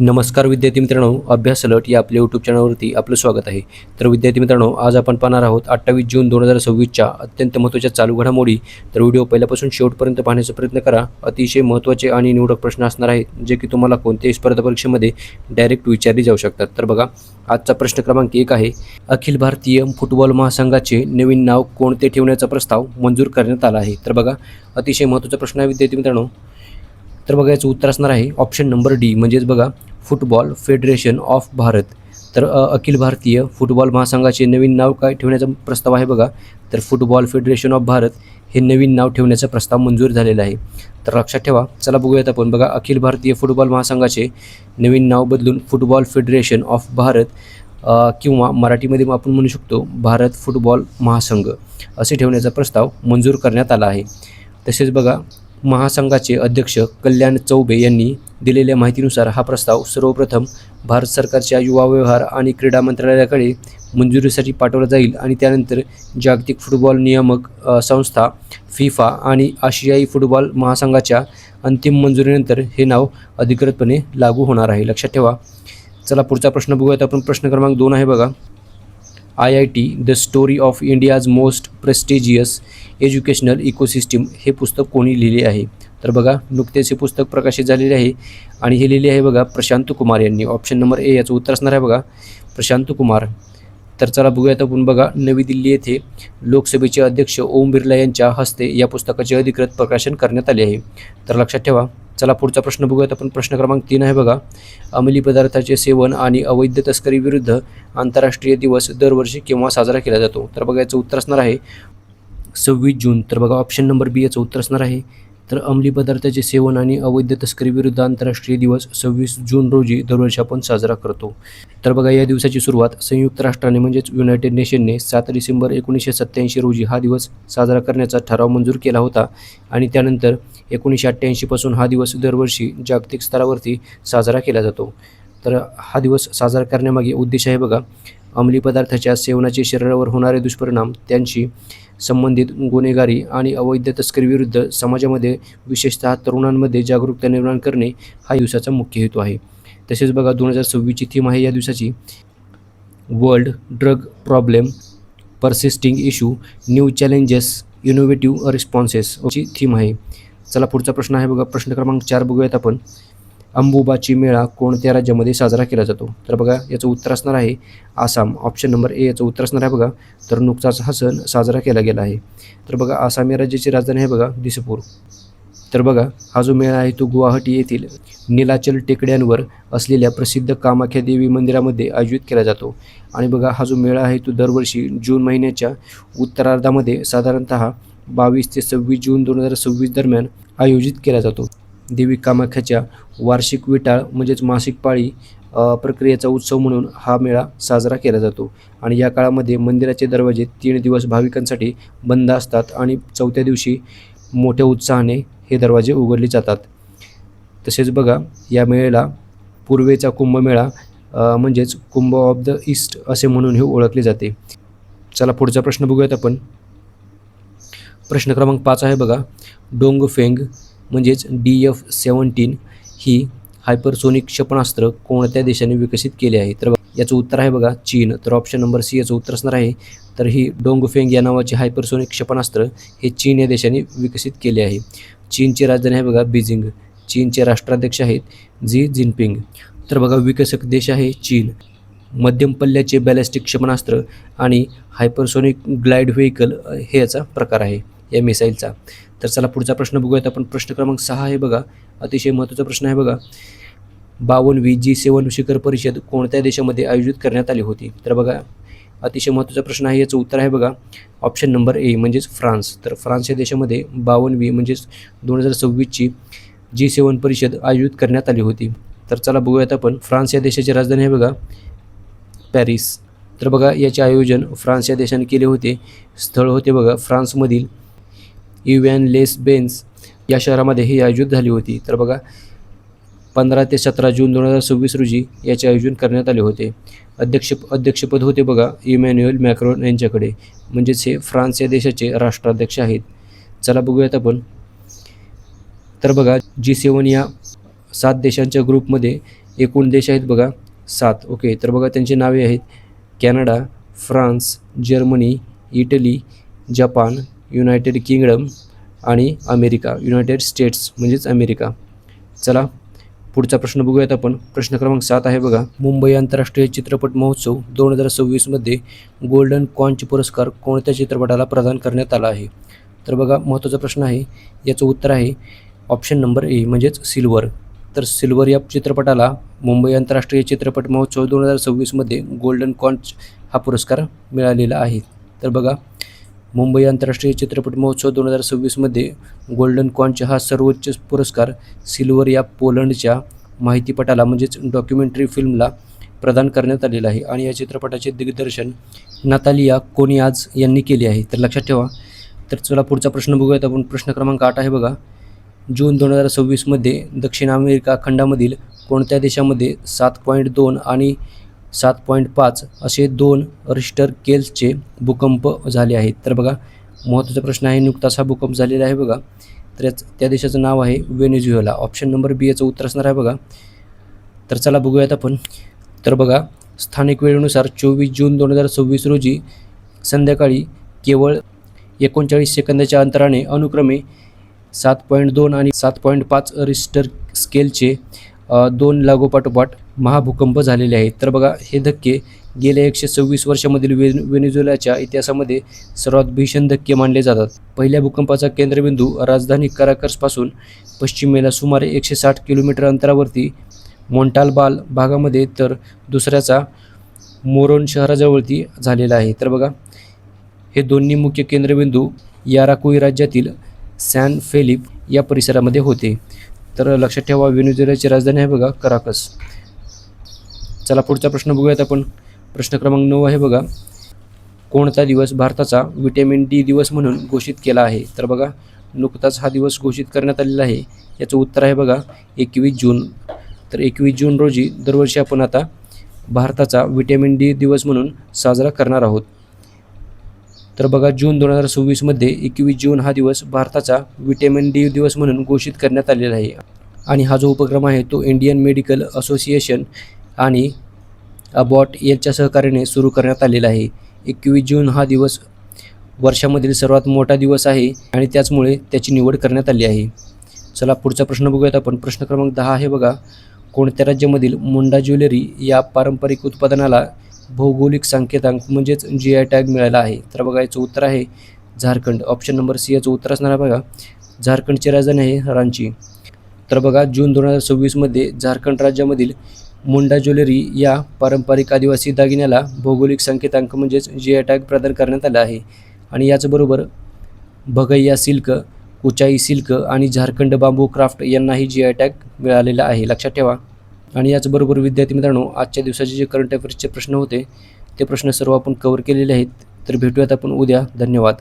नमस्कार विद्यार्थी मित्रांनो, अभ्यास अलर्ट या आपल्या यूट्यूब चॅनलवरती आपलं स्वागत आहे. तर विद्यार्थी मित्रांनो, आज आपण पाहणार आहोत 28 जून 2026च्या अत्यंत महत्त्वाच्या चालू घडामोडी. तर व्हिडिओ पहिल्यापासून शेवटपर्यंत पाहण्याचा प्रयत्न करा. अतिशय महत्त्वाचे आणि निवडक प्रश्न असणार आहेत, जे की तुम्हाला कोणत्याही स्पर्धा परीक्षेमध्ये डायरेक्ट विचारले जाऊ शकतात. तर बघा, आजचा प्रश्न क्रमांक 1 आहे. अखिल भारतीय फुटबॉल महासंघाचे नवीन नाव कोणते ठेवण्याचा प्रस्ताव मंजूर करण्यात आला आहे? तर बघा, अतिशय महत्त्वाचा प्रश्न आहे विद्यार्थी मित्रांनो. तर बघा, याचं उत्तर असणार आहे ऑप्शन नंबर डी, म्हणजेच बघा फुटबॉल फेडरेशन ऑफ भारत. तर अखिल भारतीय फुटबॉल महासंघाचे नवीन नाव काय ठेवण्याचा प्रस्ताव आहे बघा, तर फुटबॉल फेडरेशन ऑफ भारत हे नवीन नाव ठेवण्याचा प्रस्ताव मंजूर झालेला आहे. तर लक्षात ठेवा. चला बघूयात आपण. बघा, अखिल भारतीय फुटबॉल महासंघाचे नवीन नाव बदलून फुटबॉल फेडरेशन ऑफ भारत किंवा मराठीमध्ये आपण म्हणू शकतो भारत फुटबॉल महासंघ असे ठेवण्याचा प्रस्ताव मंजूर करण्यात आला आहे. तसेच बघा, महासंघाचे अध्यक्ष कल्याण चौबे यांनी दिलेल्या माहितीनुसार हा प्रस्ताव सर्वप्रथम भारत सरकारच्या युवा व्यवहार आणि क्रीडा मंत्रालयाकडे मंजुरीसाठी पाठवला जाईल आणि त्यानंतर जागतिक फुटबॉल नियामक संस्था फिफा आणि आशियाई फुटबॉल महासंघाच्या अंतिम मंजुरीनंतर हे नाव अधिकृतपणे लागू होणार आहे. लक्षात ठेवा. चला पुढचा प्रश्न बघूयात आपण. प्रश्न क्रमांक 2 आहे बघा. IIT the story of India's most prestigious educational ecosystem हे पुस्तक कोणी लिहिले आहे? तर बघा, नुकतेच हे पुस्तक प्रकाशित झालेले आहे आणि हे लिहिले आहे बघा प्रशांत कुमार यांनी. ऑप्शन नंबर ए याचं उत्तर असणार आहे बघा प्रशांत कुमार. तर चला बघूयात आपण. बघा, नवी दिल्ली येथे लोकसभेचे अध्यक्ष ओम बिर्ला यांच्या हस्ते या पुस्तकाचे अधिकृत प्रकाशन करण्यात आले आहे. तर लक्षात ठेवा. चला पुढचा प्रश्न बघूयात आपण. प्रश्न क्रमांक 3 आहे बघा. अंमली पदार्थाचे सेवन आणि अवैध तस्करी विरुद्ध आंतरराष्ट्रीय दिवस दरवर्षी केव्हा साजरा केला जातो? तर बघा, याचं उत्तर असणार आहे 26 जून. तर बघा, ऑप्शन नंबर बी याचं उत्तर असणार आहे. तर अंमली पदार्थाचे सेवन आणि अवैध तस्करी विरुद्ध आंतरराष्ट्रीय दिवस 26 जून रोजी दरवर्षी आपण साजरा करतो. तर बघा, या दिवसाची सुरुवात संयुक्त राष्ट्राने म्हणजेच युनायटेड नेशनने 7 डिसेंबर 1987 रोजी हा दिवस साजरा करण्याचा ठराव मंजूर केला होता आणि त्यानंतर 1988 पासून हा दिवस दरवर्षी जागतिक स्तरावरती साजरा केला जातो. तर हा दिवस साजरा करण्यामागे उद्देश आहे बघा, अंमली पदार्थाच्या सेवनाचे शरीरावर होणारे दुष्परिणाम, त्यांची संबंधित गुन्हेगारी आणि अवैध तस्करीविरुद्ध समाजामध्ये विशेषतः तरुणांमध्ये जागरूकता निर्माण करणे हा दिवसाचा मुख्य हेतू आहे. तसेच बघा, 2026ची थीम आहे या दिवसाची world drug problem persisting issue new challenges innovative responses ची थीम आहे. चला पुढचा प्रश्न आहे बघा. प्रश्न क्रमांक 4 बघूयात आपण. अंबुबाची मेळा कोणत्या राज्यामध्ये साजरा केला जातो? तर बघा, याचं उत्तर असणार आहे आसाम. ऑप्शन नंबर ए याचं उत्तर असणार आहे बघा. तर नुकताच हा सण साजरा केला गेला आहे. तर बघा, आसाम या राज्याची राजधानी आहे बघा दिसपूर. तर बघा, हा जो मेळा आहे तो गुवाहाटी येथील नीलाचल टेकड्यांवर असलेल्या प्रसिद्ध कामाख्या देवी मंदिरामध्ये आयोजित केला जातो. आणि बघा, हा जो मेळा आहे तो दरवर्षी जून महिन्याच्या उत्तरार्धामध्ये साधारणतः 22 ते 26 जून 2026 दरम्यान आयोजित केला जातो. देवी कामाख्याच्या वार्षिक विटाळ म्हणजेच मासिक पाळी प्रक्रियेचा उत्सव म्हणून हा मेळा साजरा केला जातो. आणि या काळामध्ये मंदिराचे दरवाजे 3 दिवस भाविकांसाठी बंद असतात आणि 4थ्या दिवशी मोठ्या उत्साहाने हे दरवाजे उघडले जातात. तसेच बघा, या मेळ्याला पूर्वेचा कुंभमेळा म्हणजेच कुंभ ऑफ द ईस्ट असे म्हणून हे ओळखले जाते. चला पुढचा प्रश्न बघूयात आपण. प्रश्न क्रमांक 5 आहे बघा. डोंगफेंग म्हणजेच DF-17 ही हायपरसोनिक क्षेपणास्त्र कोणत्या देशाने विकसित केले आहे? तर याचं उत्तर आहे बघा चीन. तर ऑप्शन नंबर सी याचं उत्तर असणार आहे. तर ही डोंगफेंग या नावाचे हायपरसोनिक क्षेपणास्त्र हे चीन या देशाने विकसित केले आहे. चीनची राजधानी आहे बघा बीजिंग. चीनचे राष्ट्राध्यक्ष आहेत झी जिनपिंग. तर बघा, विकसक देश आहे चीन. मध्यम पल्ल्याचे बॅलिस्टिक क्षेपणास्त्र आणि हायपरसोनिक ग्लाइड व्हेकल हे याचा प्रकार आहे या मिसाईलचा. तर चला पुढचा प्रश्न बघूयात आपण. प्रश्न क्रमांक 6 आहे बघा. अतिशय महत्त्वाचा प्रश्न आहे बघा. 52वी G7 शिखर परिषद कोणत्या देशामध्ये आयोजित करण्यात आली होती? तर बघा, अतिशय महत्त्वाचा प्रश्न आहे. याचं उत्तर आहे बघा ऑप्शन नंबर ए म्हणजेच फ्रान्स. तर फ्रान्स या देशामध्ये 52वी म्हणजेच 2026ची G7 परिषद आयोजित करण्यात आली होती. तर चला बघूयात आपण. फ्रान्स या देशाची राजधानी आहे बघा पॅरिस. तर बघा, याचे आयोजन फ्रान्स या देशाने केले होते. स्थळ होते बघा फ्रान्समधील इव्हॅन लेस बेन्स या शहरामध्ये ही आयोजित झाली होती. तर बघा, 15 ते 17 जून 2026 रोजी याचे आयोजन करण्यात आले होते. अध्यक्षपद होते बघा इमॅन्युएल मॅक्रोन यांच्याकडे, म्हणजेच हे फ्रान्स या देशाचे राष्ट्राध्यक्ष आहेत. चला बघूयात आपण. तर बघा, G7 या 7 देशांच्या ग्रुपमध्ये एकूण देश आहेत बघा 7. ओके, तर बघा त्यांची नावे आहेत Canada, France, Germany, Italy, Japan, United kingdom आणि अमेरिका, युनायटेड स्टेट्स म्हणजेच अमेरिका. चला पुढचा प्रश्न बघूयात आपण. प्रश्न क्रमांक 7 आहे बघा, मुंबई आंतरराष्ट्रीय चित्रपट महोत्सव 2026मध्ये गोल्डन कॉन्च पुरस्कार कोणत्या चित्रपटाला प्रदान करण्यात आला आहे? तर बघा महत्त्वाचा प्रश्न आहे. याचं उत्तर आहे ऑप्शन नंबर ए म्हणजेच सिल्वर. तर सिल्वर या चित्रपटाला मुंबई आंतरराष्ट्रीय चित्रपट महोत्सव 2026मध्ये गोल्डन कॉन्च हा पुरस्कार मिळालेला आहे. तर बघा मुंबई आंतरराष्ट्रीय चित्रपट महोत्सव 2026मध्ये गोल्डन कॉन्च हा सर्वोच्च पुरस्कार सिल्वर या पोलंडच्या माहितीपटाला म्हणजेच डॉक्युमेंटरी फिल्मला प्रदान करण्यात आलेला आहे आणि या चित्रपटाचे दिग्दर्शन नातालिया कोनियाज यांनी केले आहे. तर लक्षात ठेवा. तर चला पुढचा प्रश्न बघूयात आपण. प्रश्न क्रमांक 8 आहे बघा, जून 2026मध्ये दक्षिण अमेरिका खंडामधील कोणत्या देशामध्ये 7.2 आणि 7.5 असे 2 रिश्टर स्केलचे भूकंप झाले आहेत? तर बघा महत्त्वाचा प्रश्न आहे. नुकताच हा भूकंप झालेला आहे बघा. तर त्या देशाचं नाव आहे व्हेनेझुएला. ऑप्शन नंबर बी याचं उत्तर असणार आहे बघा. तर चला बघूयात आपण. तर बघा स्थानिक वेळेनुसार 24 जून 2026 रोजी संध्याकाळी केवळ 39 सेकंदाच्या अंतराने अनुक्रमे 7.2 आणि 7.5 रिश्टर स्केलचे 2 लागोपाठोपाठ महाभूकंप झालेले आहेत. तर बघा हे धक्के गेल्या 126 वर्षामधील व्हेनेझुएलाच्या इतिहासामध्ये सर्वात भीषण धक्के मानले जातात. पहिल्या भूकंपाचा केंद्रबिंदू राजधानी काराकसपासून पश्चिमेला सुमारे 160 किलोमीटर अंतरावरती मोंटाल्बाल भागामध्ये तर दुसऱ्याचा मोरोन शहराजवळती झालेला आहे. तर बघा हे दोन्ही मुख्य केंद्रबिंदू याराकुई राज्यातील सॅन फेलिप या परिसरामध्ये होते. तर लक्षात ठेवा व्हेनेझुएलाची राजधानी आहे बघा कराकस. चला पुढचा प्रश्न बघूयात आपण. प्रश्न क्रमांक 9 आहे बघा, कोणता दिवस भारताचा व्हिटॅमिन डी दिवस म्हणून घोषित केला आहे? तर बघा नुकताच हा दिवस घोषित करण्यात आलेला आहे. याचं उत्तर आहे बघा 21 जून. तर 21 जून रोजी दरवर्षी आपण आता भारताचा व्हिटॅमिन डी दिवस म्हणून साजरा करणार आहोत. तर बघा जून 2026मध्ये 21 जून हा दिवस भारताचा व्हिटॅमिन डी दिवस म्हणून घोषित करण्यात आलेला आहे आणि हा जो उपक्रम आहे तो इंडियन मेडिकल असोसिएशन आणि अबॉट यांच्या सहकार्याने सुरू करण्यात आलेला आहे. 21 जून हा दिवस वर्षामधील सर्वात मोठा दिवस आहे आणि त्याचमुळे त्याची निवड करण्यात आली आहे. चला पुढचा प्रश्न बघूयात आपण. प्रश्न क्रमांक 10 आहे बघा, कोणत्या राज्यामधील मुंडा ज्वेलरी या पारंपरिक उत्पादनाला भौगोलिक संकेतांक म्हणजेच GI टॅग मिळाला आहे? तर बघा याचं उत्तर आहे झारखंड. ऑप्शन नंबर सी याचं उत्तर असणार आहे बघा. झारखंडची राजधानी आहे रांची. तर बघा जून 2026मध्ये झारखंड राज्यामधील मुंडा ज्वेलरी या पारंपरिक आदिवासी दागिन्याला भौगोलिक संकेतांक म्हणजेच GI टॅग प्रदान करण्यात आला आहे आणि याचबरोबर भगैया सिल्क, कुचाई सिल्क आणि झारखंड बांबू क्राफ्ट यांनाही GI टॅग मिळालेला आहे. लक्षात ठेवा. आणि याचबरोबर विद्यार्थी मित्रांनो आजच्या दिवसाचे जे करंट अफेअर्सचे प्रश्न होते ते प्रश्न सर्व आपण कव्हर केलेले आहेत. तर भेटूयात आपण उद्या. धन्यवाद.